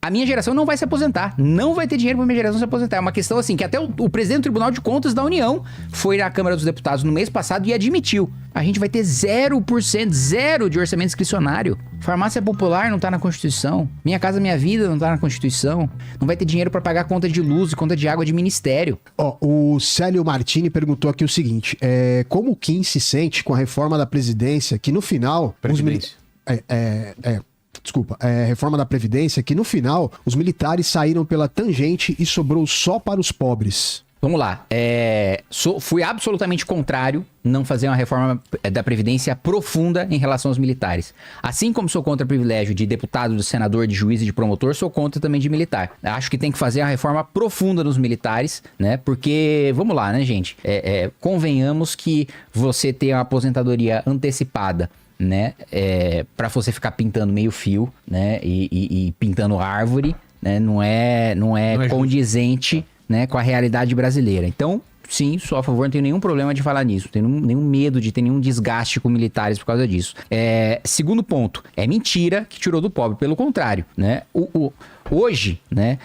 a minha geração não vai se aposentar. Não vai ter dinheiro pra minha geração se aposentar. É uma questão assim, que até o presidente do Tribunal de Contas da União foi na Câmara dos Deputados no mês passado e admitiu. A gente vai ter 0%, zero de orçamento discricionário. Farmácia popular não tá na Constituição. Minha Casa Minha Vida não tá na Constituição. Não vai ter dinheiro pra pagar conta de luz e conta de água de ministério. Ó, o Célio Martini perguntou aqui o seguinte, como o Kim se sente com a reforma da Previdência, que no final... reforma da Previdência, que no final os militares saíram pela tangente e sobrou só para os pobres. Vamos lá, fui absolutamente contrário não fazer uma reforma da Previdência profunda em relação aos militares. Assim como sou contra o privilégio de deputado, de senador, de juiz e de promotor, sou contra também de militar. Acho que tem que fazer uma reforma profunda nos militares, né? Porque, vamos lá, né, gente? Convenhamos que você ter uma aposentadoria antecipada, né? Pra você ficar pintando meio fio, né? E pintando árvore, né? Não é condizente, né, com a realidade brasileira. Então, sim, sou a favor, não tenho nenhum problema de falar nisso. Não tenho nenhum medo de ter nenhum desgaste com militares por causa disso. Segundo ponto, é mentira que tirou do pobre. Pelo contrário, né? Hoje, né,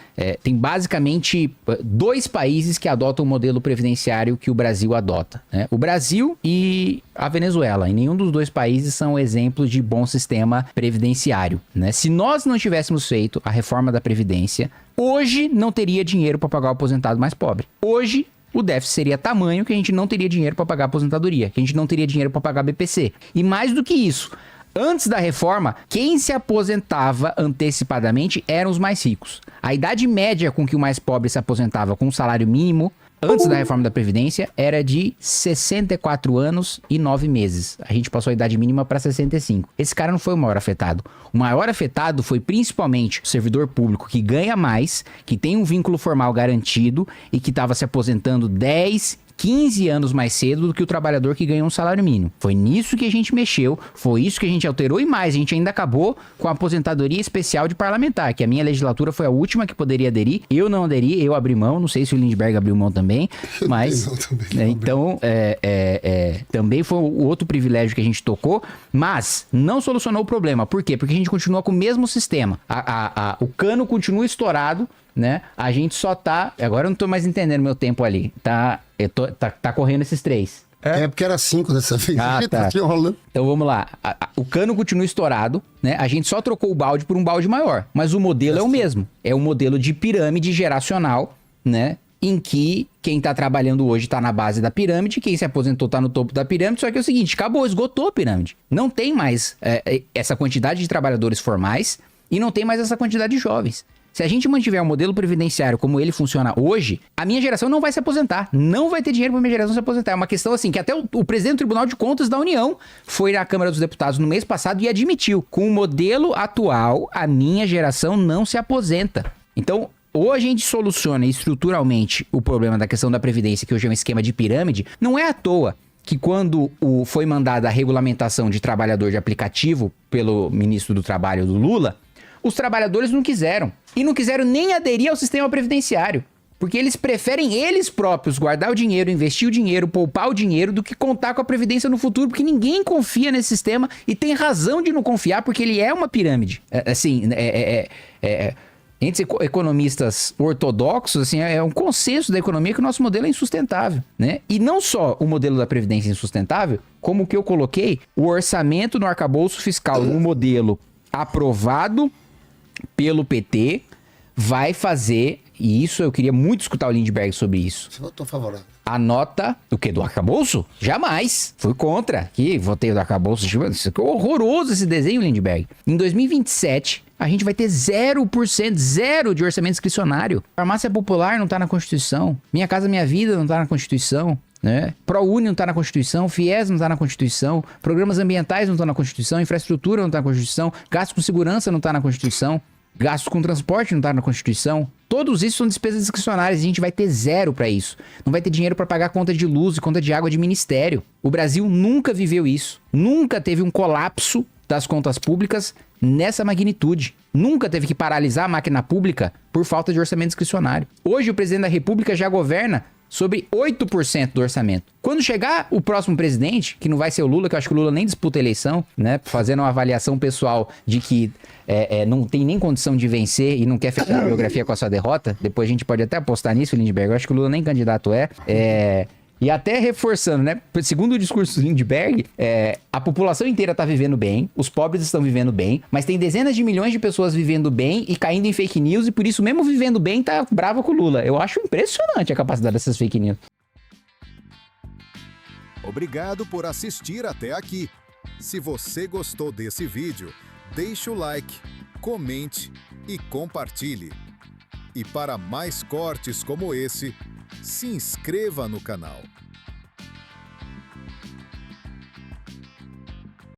tem basicamente 2 países que adotam o modelo previdenciário que o Brasil adota, né? O Brasil e a Venezuela. E nenhum dos 2 países são exemplos de bom sistema previdenciário, né? Se nós não tivéssemos feito a reforma da Previdência, hoje não teria dinheiro para pagar o aposentado mais pobre. Hoje, o déficit seria tamanho que a gente não teria dinheiro para pagar a aposentadoria, que a gente não teria dinheiro para pagar BPC. E mais do que isso, antes da reforma, quem se aposentava antecipadamente eram os mais ricos. A idade média com que o mais pobre se aposentava com um salário mínimo, antes da reforma da Previdência, era de 64 anos e 9 meses. A gente passou a idade mínima para 65. Esse cara não foi o maior afetado. O maior afetado foi principalmente o servidor público que ganha mais, que tem um vínculo formal garantido e que estava se aposentando 10, 15 anos mais cedo do que o trabalhador que ganhou um salário mínimo. Foi nisso que a gente mexeu, foi isso que a gente alterou e mais, a gente ainda acabou com a aposentadoria especial de parlamentar, que a minha legislatura foi a última que poderia aderir. Eu não aderi, eu abri mão, não sei se o Lindbergh abriu mão também, mas... também foi o outro privilégio que a gente tocou, mas não solucionou o problema. Por quê? Porque a gente continua com o mesmo sistema. O cano continua estourado, né? A gente só tá... Agora eu não tô mais entendendo meu tempo ali. Tá correndo esses 3. Porque era 5 dessa vez. Tá. Então vamos lá. O cano continua estourado, né? A gente só trocou o balde por um balde maior. Mas o modelo é o mesmo. É um modelo de pirâmide geracional, né? Em que quem tá trabalhando hoje tá na base da pirâmide, quem se aposentou tá no topo da pirâmide, só que é o seguinte, acabou, esgotou a pirâmide. Não tem mais essa quantidade de trabalhadores formais e não tem mais essa quantidade de jovens. Se a gente mantiver o modelo previdenciário como ele funciona hoje, a minha geração não vai se aposentar. Não vai ter dinheiro pra minha geração se aposentar. É uma questão assim, que até o presidente do Tribunal de Contas da União foi na Câmara dos Deputados no mês passado e admitiu. Com o modelo atual, a minha geração não se aposenta. Então, ou a gente soluciona estruturalmente o problema da questão da Previdência, que hoje é um esquema de pirâmide, não é à toa que quando foi mandada a regulamentação de trabalhador de aplicativo pelo ministro do Trabalho do Lula, os trabalhadores não quiseram. E não quiseram nem aderir ao sistema previdenciário. Porque eles preferem eles próprios guardar o dinheiro, investir o dinheiro, poupar o dinheiro, do que contar com a Previdência no futuro. Porque ninguém confia nesse sistema e tem razão de não confiar, porque ele é uma pirâmide. Entre economistas ortodoxos, assim, é um consenso da economia que o nosso modelo é insustentável, né? E não só o modelo da Previdência é insustentável, como o que eu coloquei, o orçamento no arcabouço fiscal, um modelo aprovado pelo PT, vai fazer, e isso eu queria muito escutar o Lindbergh sobre isso. Você votou favorável. A nota, o quê? Do arcabouço? Jamais. Fui contra. Aqui, votei do arcabouço. Isso é horroroso esse desenho, Lindbergh. Em 2027, a gente vai ter 0%, zero de orçamento discricionário. Farmácia popular não tá na Constituição. Minha Casa Minha Vida não tá na Constituição. Né? ProUni não tá na Constituição, FIES não tá na Constituição, programas ambientais não estão na Constituição, infraestrutura não tá na Constituição, gastos com segurança não tá na Constituição, gastos com transporte não tá na Constituição. Todos isso são despesas discricionárias e a gente vai ter zero para isso. Não vai ter dinheiro para pagar conta de luz e conta de água de ministério. O Brasil nunca viveu isso. Nunca teve um colapso das contas públicas nessa magnitude. Nunca teve que paralisar a máquina pública por falta de orçamento discricionário. Hoje o presidente da República já governa sobre 8% do orçamento. Quando chegar o próximo presidente, que não vai ser o Lula, que eu acho que o Lula nem disputa a eleição, né? Fazendo uma avaliação pessoal de que não tem nem condição de vencer e não quer fechar a biografia com a sua derrota. Depois a gente pode até apostar nisso, Lindbergh. Eu acho que o Lula nem candidato E até reforçando, né? Segundo o discurso do Lindbergh, a população inteira tá vivendo bem, os pobres estão vivendo bem, mas tem dezenas de milhões de pessoas vivendo bem e caindo em fake news, e por isso, mesmo vivendo bem, tá bravo com o Lula. Eu acho impressionante a capacidade dessas fake news. Obrigado por assistir até aqui. Se você gostou desse vídeo, deixe o like, comente e compartilhe. E para mais cortes como esse, se inscreva no canal.